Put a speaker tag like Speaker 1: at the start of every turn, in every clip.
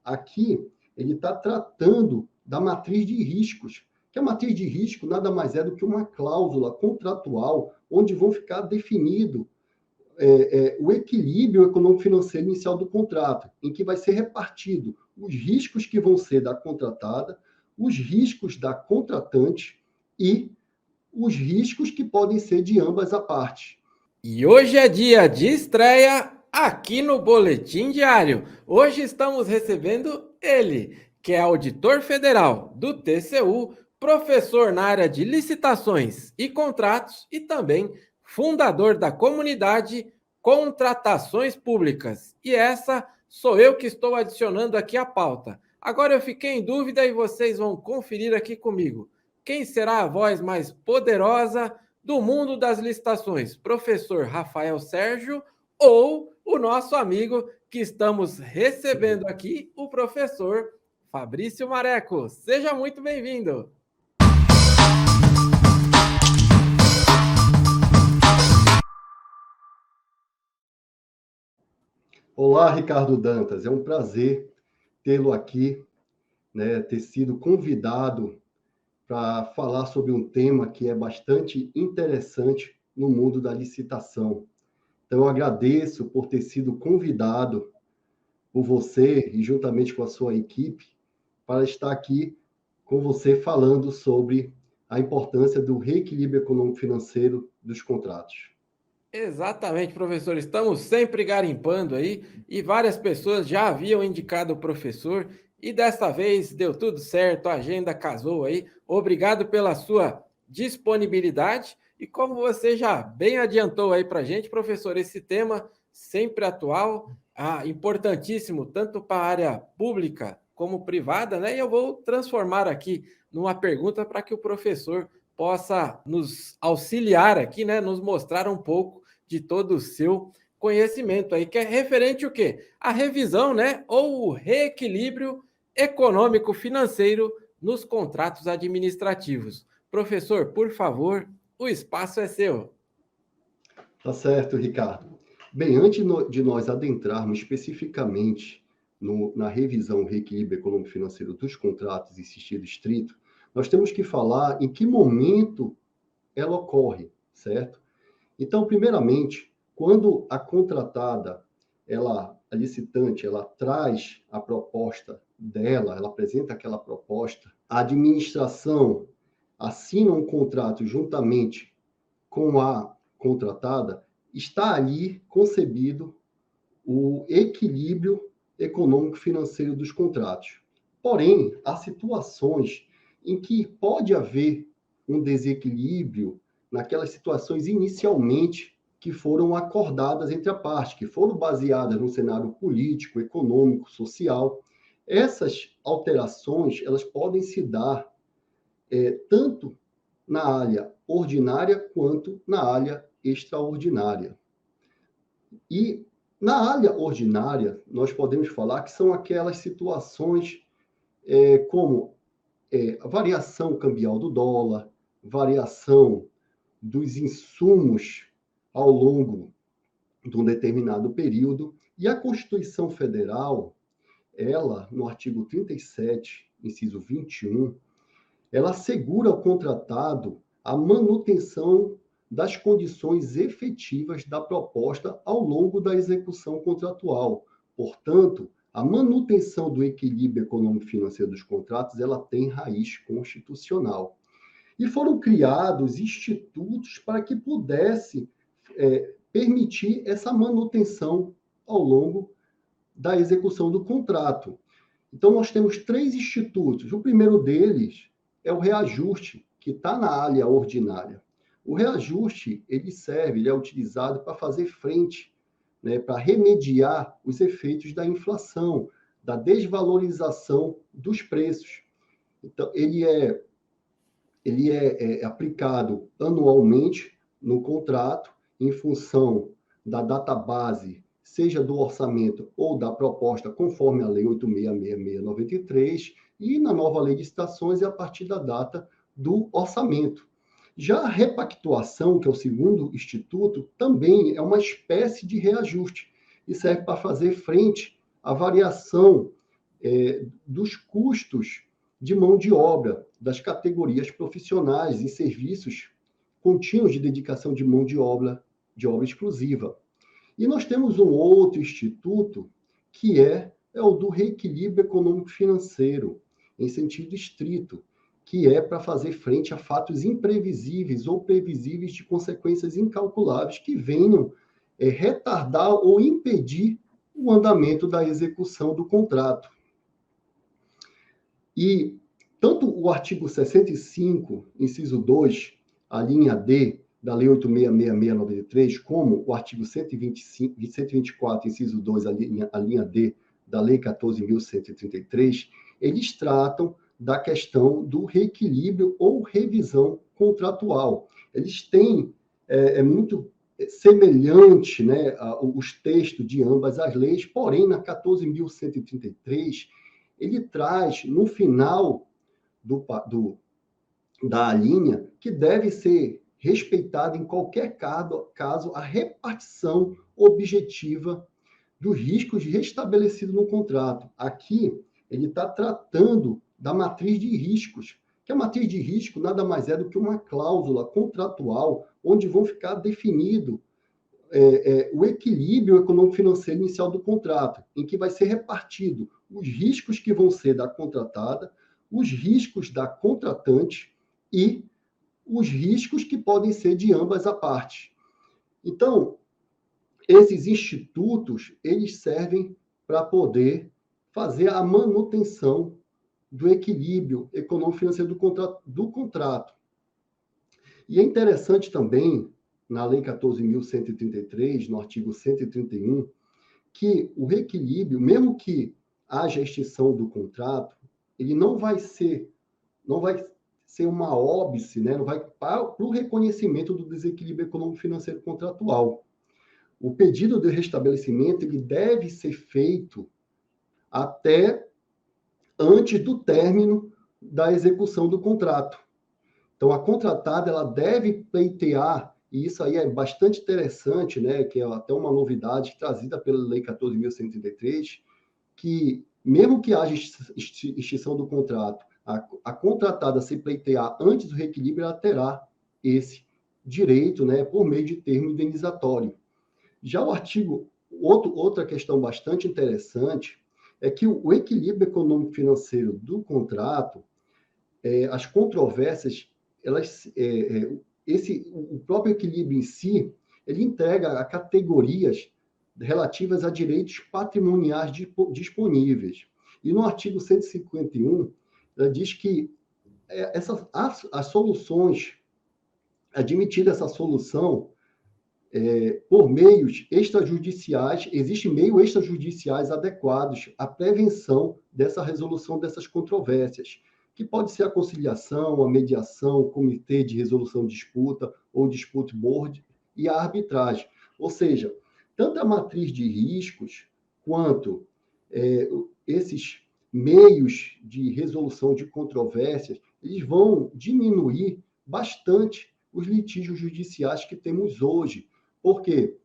Speaker 1: aqui, ele está tratando da matriz de riscos, que a matriz de risco nada mais é do que uma cláusula contratual onde vão ficar definido o equilíbrio econômico-financeiro inicial do contrato, em que vai ser repartido os riscos que vão ser da contratada, os riscos da contratante e os riscos que podem ser de ambas as partes.
Speaker 2: E hoje é dia de estreia aqui no Boletim Diário. Hoje estamos recebendo ele, que é auditor federal do TCU, professor na área de licitações e contratos e também fundador da comunidade Contratações Públicas. E essa sou eu que estou adicionando aqui a pauta. Agora eu fiquei em dúvida e vocês vão conferir aqui comigo. Quem será a voz mais poderosa do mundo das licitações? Professor Rafael Sérgio ou o nosso amigo que estamos recebendo aqui, o professor Fabrício Mareco? Seja muito bem-vindo!
Speaker 1: Olá, Ricardo Dantas. É um prazer tê-lo aqui, né, ter sido convidado para falar sobre um tema que é bastante interessante no mundo da licitação. Então, eu agradeço por ter sido convidado por você e juntamente com a sua equipe para estar aqui com você falando sobre a importância do reequilíbrio econômico-financeiro dos contratos.
Speaker 2: Exatamente, professor. Estamos sempre garimpando aí e várias pessoas já haviam indicado o professor e desta vez deu tudo certo, a agenda casou aí. Obrigado pela sua disponibilidade e como você já bem adiantou aí para a gente, professor, esse tema sempre atual, importantíssimo tanto para a área pública como privada, né? E eu vou transformar aqui numa pergunta para que o professor possa nos auxiliar aqui, né? Nos mostrar um pouco de todo o seu conhecimento aí, que é referente o quê? A revisão, né? Ou o reequilíbrio econômico-financeiro nos contratos administrativos. Professor, por favor, o espaço é seu.
Speaker 1: Tá certo, Ricardo. Bem, antes de nós adentrarmos especificamente na revisão reequilíbrio econômico-financeiro dos contratos em sentido estrito, nós temos que falar em que momento ela ocorre, certo? Então, primeiramente, quando a contratada, a licitante, ela traz a proposta dela, ela apresenta aquela proposta, a administração assina um contrato juntamente com a contratada, está ali concebido o equilíbrio econômico-financeiro dos contratos. Porém, há situações em que pode haver um desequilíbrio naquelas situações inicialmente que foram acordadas entre a parte, que foram baseadas no cenário político, econômico, social. Essas alterações, elas podem se dar tanto na área ordinária quanto na área extraordinária. E na área ordinária, nós podemos falar que são aquelas situações como a variação cambial do dólar, variação dos insumos ao longo de um determinado período. E a Constituição Federal, ela, no artigo 37, inciso 21, ela assegura ao contratado a manutenção das condições efetivas da proposta ao longo da execução contratual. Portanto, a manutenção do equilíbrio econômico-financeiro dos contratos, ela tem raiz constitucional. E foram criados institutos para que pudesse permitir essa manutenção ao longo da execução do contrato. Então, nós temos 3 institutos. O primeiro deles é o reajuste, que está na área ordinária. O reajuste, ele é utilizado para fazer frente, né, para remediar os efeitos da inflação, da desvalorização dos preços. Então, ele é aplicado anualmente no contrato, em função da data base, seja do orçamento ou da proposta, conforme a Lei 8.666/93, e na nova Lei de Licitações é a partir da data do orçamento. Já a repactuação, que é o segundo instituto, também é uma espécie de reajuste e serve para fazer frente à variação dos custos de mão de obra, das categorias profissionais e serviços contínuos de dedicação de mão de obra exclusiva. E nós temos um outro instituto, que é o do reequilíbrio econômico-financeiro, em sentido estrito, que é para fazer frente a fatos imprevisíveis ou previsíveis de consequências incalculáveis que venham retardar ou impedir o andamento da execução do contrato. E tanto o artigo 65, inciso 2, a linha D, da Lei 8666/93, como o artigo 124, inciso 2, a linha D, da Lei 14.133, eles tratam da questão do reequilíbrio ou revisão contratual. Eles têm, muito semelhante, né, os textos de ambas as leis, porém, na 14.133, ele traz, no final da linha, que deve ser respeitada em qualquer caso a repartição objetiva dos riscos restabelecidos no contrato. Aqui, ele está tratando da matriz de riscos, que a matriz de risco nada mais é do que uma cláusula contratual onde vão ficar definido o equilíbrio econômico-financeiro inicial do contrato, em que vai ser repartido os riscos que vão ser da contratada, os riscos da contratante e os riscos que podem ser de ambas as partes. Então, esses institutos, eles servem para poder fazer a manutenção do equilíbrio econômico-financeiro do contrato. E é interessante também, na Lei 14.133, no artigo 131, que o reequilíbrio, mesmo que haja extinção do contrato, ele não vai ser uma óbice, né? Não vai para o reconhecimento do desequilíbrio econômico-financeiro contratual. O pedido de restabelecimento ele deve ser feito até antes do término da execução do contrato. Então, a contratada ela deve pleitear, e isso aí é bastante interessante, né, que é até uma novidade trazida pela Lei 14.133, que mesmo que haja extinção do contrato, a contratada se pleitear antes do reequilíbrio, ela terá esse direito, né, por meio de termo indenizatório. Já o artigo, outra questão bastante interessante, é que o equilíbrio econômico-financeiro do contrato, as controvérsias, o próprio equilíbrio em si, ele entrega a categorias relativas a direitos patrimoniais disponíveis. E no artigo 151, ela diz que as soluções, admitida essa solução, por meios extrajudiciais, existem meios extrajudiciais adequados à prevenção dessa resolução dessas controvérsias, que pode ser a conciliação, a mediação, o comitê de resolução de disputa ou dispute board e a arbitragem. Ou seja, tanto a matriz de riscos quanto esses meios de resolução de controvérsias, eles vão diminuir bastante os litígios judiciais que temos hoje. Porque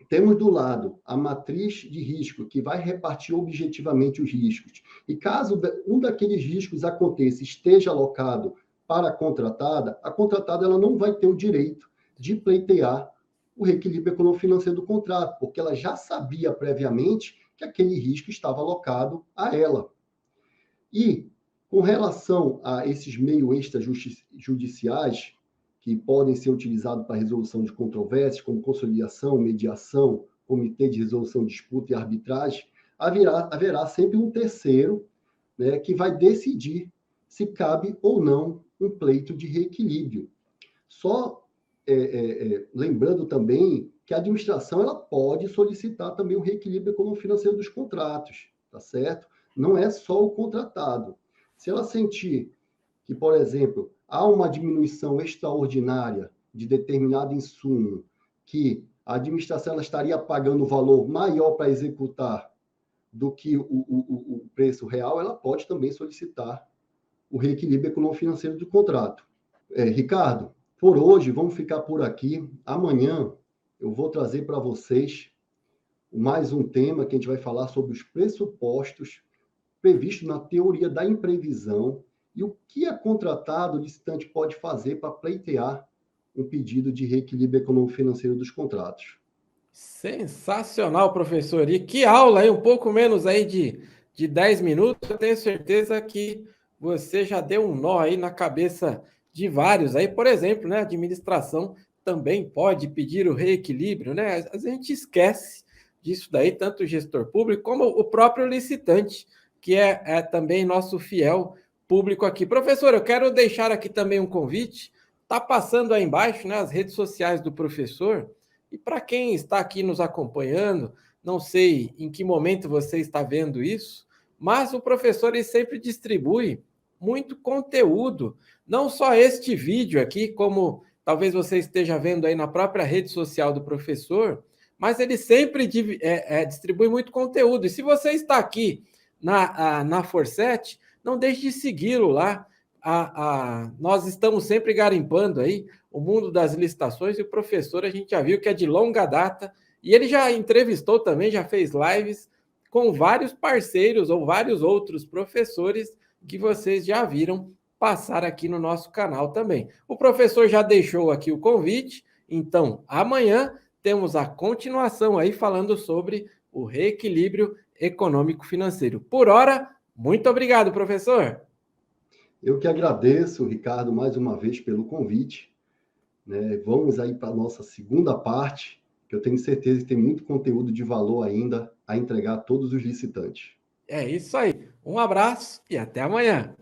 Speaker 1: temos do lado a matriz de risco, que vai repartir objetivamente os riscos. E caso um daqueles riscos aconteça, esteja alocado para a contratada ela não vai ter o direito de pleitear o reequilíbrio econômico-financeiro do contrato, porque ela já sabia previamente que aquele risco estava alocado a ela. E, com relação a esses meios extrajudiciais, que podem ser utilizados para resolução de controvérsias, como conciliação, mediação, comitê de resolução de disputa e arbitragem, haverá sempre um terceiro, né, que vai decidir se cabe ou não um pleito de reequilíbrio. Só lembrando também que a administração ela pode solicitar também o reequilíbrio econômico-financeiro dos contratos, tá certo? Não é só o contratado. Se ela sentir que, por exemplo, há uma diminuição extraordinária de determinado insumo, que a administração ela estaria pagando um valor maior para executar do que o preço real, ela pode também solicitar o reequilíbrio econômico-financeiro do contrato. Ricardo, por hoje, vamos ficar por aqui. Amanhã eu vou trazer para vocês mais um tema que a gente vai falar sobre os pressupostos previsto na teoria da imprevisão e o que a contratado licitante pode fazer para pleitear um pedido de reequilíbrio econômico-financeiro dos contratos.
Speaker 2: Sensacional, professor. E que aula aí, um pouco menos aí de 10 minutos. Eu tenho certeza que você já deu um nó aí na cabeça de vários. Aí, por exemplo, né, a administração também pode pedir o reequilíbrio, né? A gente esquece disso daí, tanto o gestor público como o próprio licitante, que é também nosso fiel público aqui. Professor, eu quero deixar aqui também um convite. Está passando aí embaixo, né, as redes sociais do professor. E para quem está aqui nos acompanhando, não sei em que momento você está vendo isso, mas o professor ele sempre distribui muito conteúdo, não só este vídeo aqui, como talvez você esteja vendo aí na própria rede social do professor, mas ele sempre distribui muito conteúdo. E se você está aqui na Forset, não deixe de segui-lo lá. Nós estamos sempre garimpando aí o mundo das licitações e o professor a gente já viu que é de longa data e ele já entrevistou também, já fez lives com vários parceiros ou vários outros professores que vocês já viram passar aqui no nosso canal também. O professor já deixou aqui o convite, então amanhã temos a continuação aí falando sobre o reequilíbrio econômico-financeiro. Por hora, muito obrigado, professor.
Speaker 1: Eu que agradeço, Ricardo, mais uma vez pelo convite. Né? Vamos aí para a nossa segunda parte, que eu tenho certeza que tem muito conteúdo de valor ainda a entregar a todos os licitantes.
Speaker 2: É isso aí. Um abraço e até amanhã.